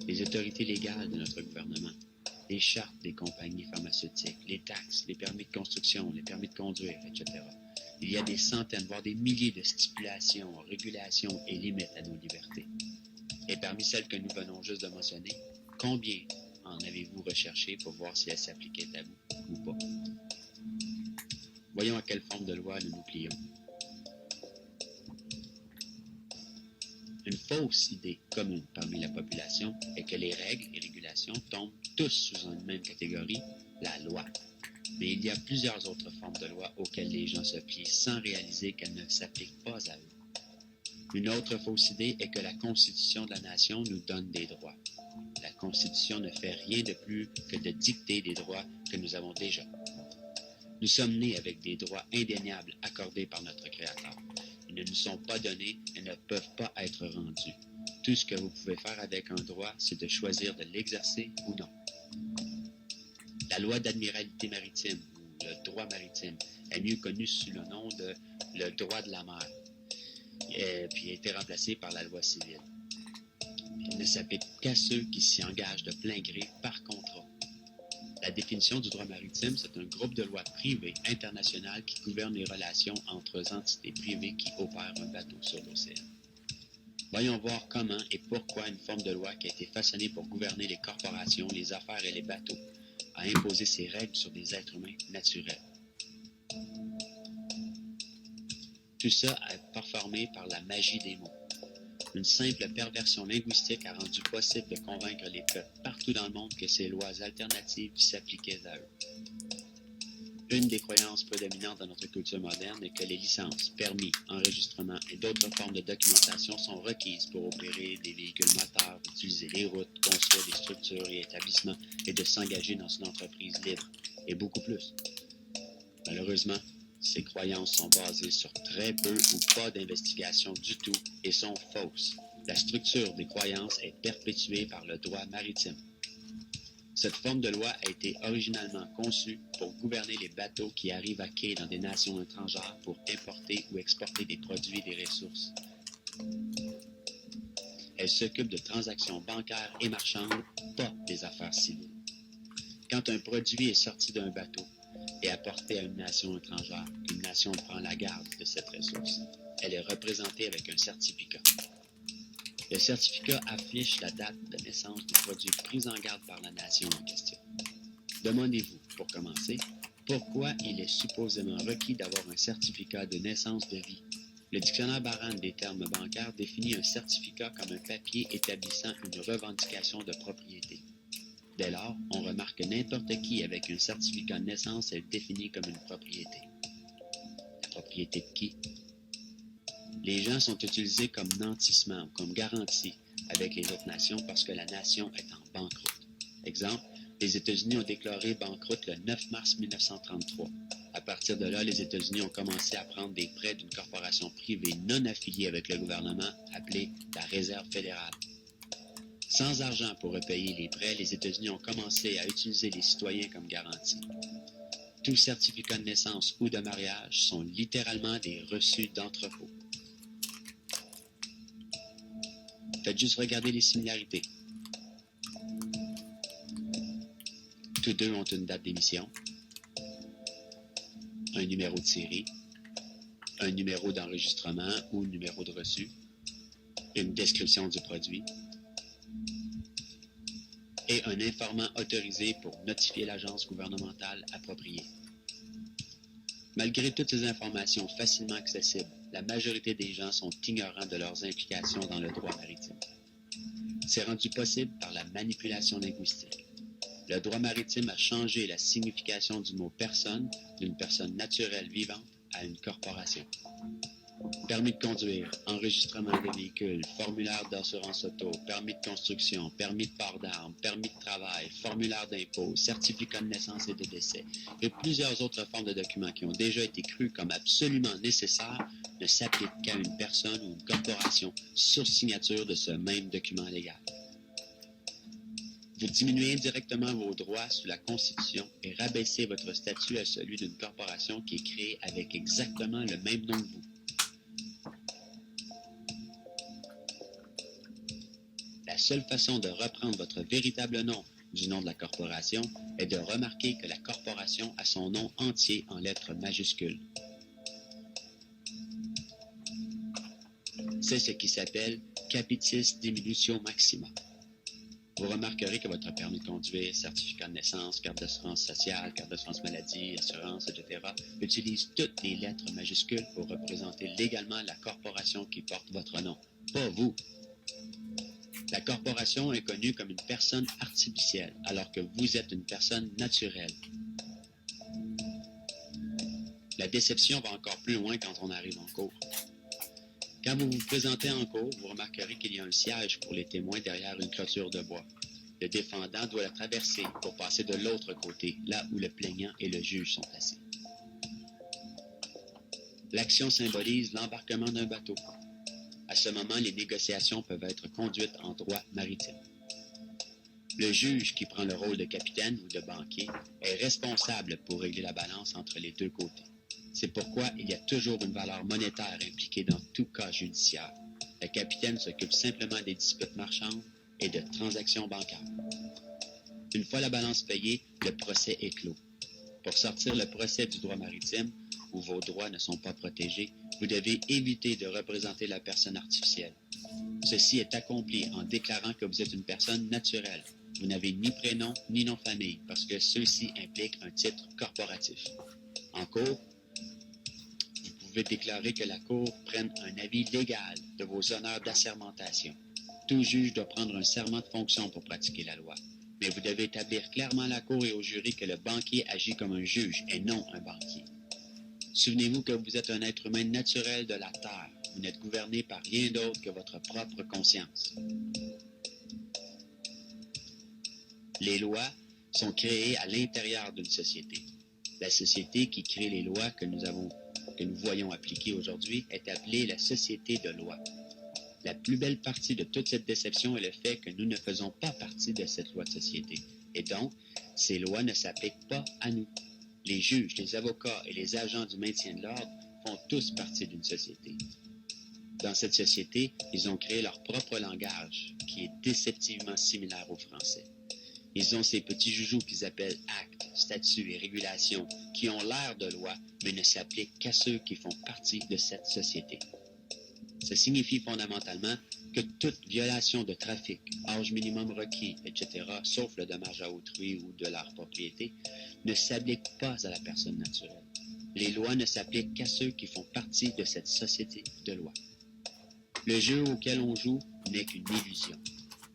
les autorités légales de notre gouvernement, les chartes des compagnies pharmaceutiques, les taxes, les permis de construction, les permis de conduire, etc. Il y a des centaines, voire des milliers de stipulations, régulations et limites à nos libertés. Et parmi celles que nous venons juste de mentionner, combien en avez-vous recherché pour voir si elles s'appliquaient à vous ou pas? Voyons à quelle forme de loi nous nous plions. Une fausse idée commune parmi la population est que les règles et régulations tombent tous sous une même catégorie, la loi. Mais il y a plusieurs autres formes de loi auxquelles les gens se plient sans réaliser qu'elles ne s'appliquent pas à eux. Une autre fausse idée est que la Constitution de la nation nous donne des droits. La Constitution ne fait rien de plus que de dicter des droits que nous avons déjà. Nous sommes nés avec des droits indéniables accordés par notre Créateur. Ils ne nous sont pas donnés et ne peuvent pas être rendus. Tout ce que vous pouvez faire avec un droit, c'est de choisir de l'exercer ou non. La loi d'admiralité maritime, ou le droit maritime, est mieux connu sous le nom de le droit de la mer, puis a été remplacé par la loi civile. Il ne s'applique qu'à ceux qui s'y engagent de plein gré par contrat. La définition du droit maritime, c'est un groupe de lois privées internationales qui gouvernent les relations entre entités privées qui opèrent un bateau sur l'océan. Voyons voir comment et pourquoi une forme de loi qui a été façonnée pour gouverner les corporations, les affaires et les bateaux a imposé ses règles sur des êtres humains naturels. Tout ça est performé par la magie des mots. Une simple perversion linguistique a rendu possible de convaincre les peuples partout dans le monde que ces lois alternatives s'appliquaient à eux. Une des croyances prédominantes dans notre culture moderne est que les licences, permis, enregistrements et d'autres formes de documentation sont requises pour opérer des véhicules moteurs, utiliser les routes, construire des structures et établissements et de s'engager dans une entreprise libre, et beaucoup plus. Malheureusement, ces croyances sont basées sur très peu ou pas d'investigation du tout et sont fausses. La structure des croyances est perpétuée par le droit maritime. Cette forme de loi a été originalement conçue pour gouverner les bateaux qui arrivent à quai dans des nations étrangères pour importer ou exporter des produits et des ressources. Elle s'occupe de transactions bancaires et marchandes, pas des affaires civiles. Quand un produit est sorti d'un bateau et apporté à une nation étrangère, une nation prend la garde de cette ressource. Elle est représentée avec un certificat. Le certificat affiche la date de naissance du produit pris en garde par la nation en question. Demandez-vous, pour commencer, pourquoi il est supposément requis d'avoir un certificat de naissance de vie. Le dictionnaire Barran des termes bancaires définit un certificat comme un papier établissant une revendication de propriété. Dès lors, on remarque que n'importe qui avec un certificat de naissance est défini comme une propriété. La propriété de qui? Les gens sont utilisés comme nantissement, comme garantie avec les autres nations parce que la nation est en banqueroute. Exemple, les États-Unis ont déclaré banqueroute le 9 mars 1933. À partir de là, les États-Unis ont commencé à prendre des prêts d'une corporation privée non affiliée avec le gouvernement appelée la Réserve fédérale. Sans argent pour repayer les prêts, les États-Unis ont commencé à utiliser les citoyens comme garantie. Tous certificats de naissance ou de mariage sont littéralement des reçus d'entrepôt. Faites juste regarder les similarités. Tous deux ont une date d'émission, un numéro de série, un numéro d'enregistrement ou numéro de reçu, une description du produit et un informant autorisé pour notifier l'agence gouvernementale appropriée. Malgré toutes ces informations facilement accessibles, la majorité des gens sont ignorants de leurs implications dans le droit maritime. C'est rendu possible par la manipulation linguistique. Le droit maritime a changé la signification du mot personne d'une personne naturelle vivante à une corporation. Permis de conduire, enregistrement des véhicules, formulaire d'assurance auto, permis de construction, permis de port d'armes, permis de travail, formulaire d'impôt, certificat de naissance et de décès, et plusieurs autres formes de documents qui ont déjà été crus comme absolument nécessaires ne s'appliquent qu'à une personne ou une corporation sur signature de ce même document légal. Vous diminuez indirectement vos droits sous la Constitution et rabaissez votre statut à celui d'une corporation qui est créée avec exactement le même nom que vous. La seule façon de reprendre votre véritable nom du nom de la corporation est de remarquer que la corporation a son nom entier en lettres majuscules. C'est ce qui s'appelle Capitis Diminutio Maxima. Vous remarquerez que votre permis de conduire, certificat de naissance, carte d'assurance sociale, carte d'assurance maladie, assurance, etc. utilisent toutes les lettres majuscules pour représenter légalement la corporation qui porte votre nom, pas vous. La corporation est connue comme une personne artificielle, alors que vous êtes une personne naturelle. La déception va encore plus loin quand on arrive en cours. Quand vous vous présentez en cours, vous remarquerez qu'il y a un siège pour les témoins derrière une clôture de bois. Le défendant doit la traverser pour passer de l'autre côté, là où le plaignant et le juge sont assis. L'action symbolise l'embarquement d'un bateau. À ce moment, les négociations peuvent être conduites en droit maritime. Le juge, qui prend le rôle de capitaine ou de banquier, est responsable pour régler la balance entre les deux côtés. C'est pourquoi il y a toujours une valeur monétaire impliquée dans tout cas judiciaire. Le capitaine s'occupe simplement des disputes marchandes et de transactions bancaires. Une fois la balance payée, le procès est clos. Pour sortir le procès du droit maritime, où vos droits ne sont pas protégés, vous devez éviter de représenter la personne artificielle. Ceci est accompli en déclarant que vous êtes une personne naturelle. Vous n'avez ni prénom ni nom de famille, parce que ceux-ci impliquent un titre corporatif. En cours, vous pouvez déclarer que la Cour prenne un avis légal de vos honneurs d'assermentation. Tout juge doit prendre un serment de fonction pour pratiquer la loi. Mais vous devez établir clairement à la Cour et au jury que le banquier agit comme un juge et non un banquier. Souvenez-vous que vous êtes un être humain naturel de la Terre. Vous n'êtes gouverné par rien d'autre que votre propre conscience. Les lois sont créées à l'intérieur d'une société. La société qui crée les lois que nous voyons appliquées aujourd'hui est appelée la société de loi. La plus belle partie de toute cette déception est le fait que nous ne faisons pas partie de cette loi de société. Et donc, ces lois ne s'appliquent pas à nous. Les juges, les avocats et les agents du maintien de l'ordre font tous partie d'une société. Dans cette société, ils ont créé leur propre langage, qui est déceptivement similaire au français. Ils ont ces petits joujoux qu'ils appellent actes, statuts et régulations, qui ont l'air de loi, mais ne s'appliquent qu'à ceux qui font partie de cette société. Ça signifie fondamentalement que toute violation de trafic, âge minimum requis, etc., sauf le dommage à autrui ou de leur propriété, ne s'applique pas à la personne naturelle. Les lois ne s'appliquent qu'à ceux qui font partie de cette société de loi. Le jeu auquel on joue n'est qu'une illusion.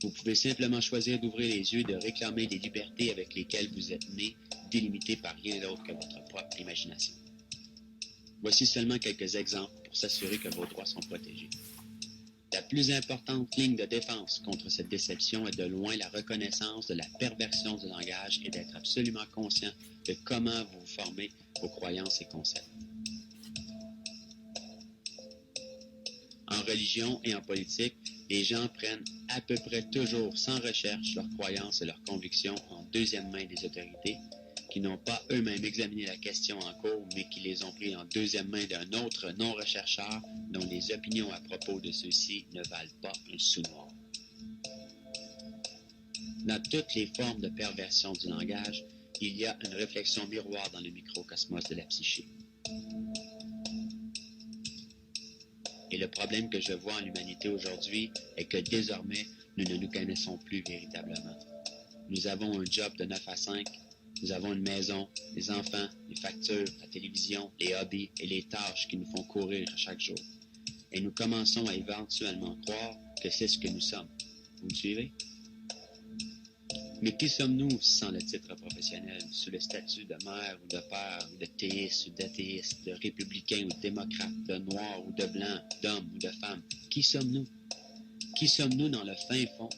Vous pouvez simplement choisir d'ouvrir les yeux et de réclamer les libertés avec lesquelles vous êtes né, délimitées par rien d'autre que votre propre imagination. Voici seulement quelques exemples pour s'assurer que vos droits sont protégés. La plus importante ligne de défense contre cette déception est de loin la reconnaissance de la perversion du langage et d'être absolument conscient de comment vous formez vos croyances et concepts. En religion et en politique, les gens prennent à peu près toujours sans recherche leurs croyances et leurs convictions en deuxième main des autorités, qui n'ont pas eux-mêmes examiné la question en cours, mais qui les ont pris en deuxième main d'un autre non-rechercheur dont les opinions à propos de ceux-ci ne valent pas un sou noir. Dans toutes les formes de perversion du langage, il y a une réflexion miroir dans le microcosmos de la psyché. Et le problème que je vois en l'humanité aujourd'hui est que désormais, nous ne nous connaissons plus véritablement. Nous avons un job de 9 à 5, nous avons une maison, des enfants, les factures, la télévision, les hobbies et les tâches qui nous font courir chaque jour. Et nous commençons à éventuellement croire que c'est ce que nous sommes. Vous me suivez? Mais qui sommes-nous sans le titre professionnel, sous le statut de mère ou de père, ou de théiste ou d'athéiste, de républicain ou de démocrate, de noir ou de blanc, d'homme ou de femme? Qui sommes-nous? Qui sommes-nous dans le fin fond?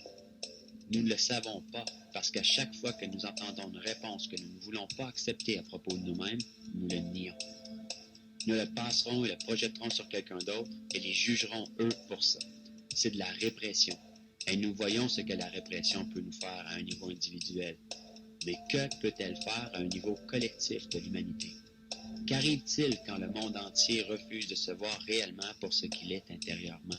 Nous ne le savons pas, parce qu'à chaque fois que nous entendons une réponse que nous ne voulons pas accepter à propos de nous-mêmes, nous le nions. Nous le passerons et le projetterons sur quelqu'un d'autre et les jugerons eux pour ça. C'est de la répression. Et nous voyons ce que la répression peut nous faire à un niveau individuel. Mais que peut-elle faire à un niveau collectif de l'humanité? Qu'arrive-t-il quand le monde entier refuse de se voir réellement pour ce qu'il est intérieurement?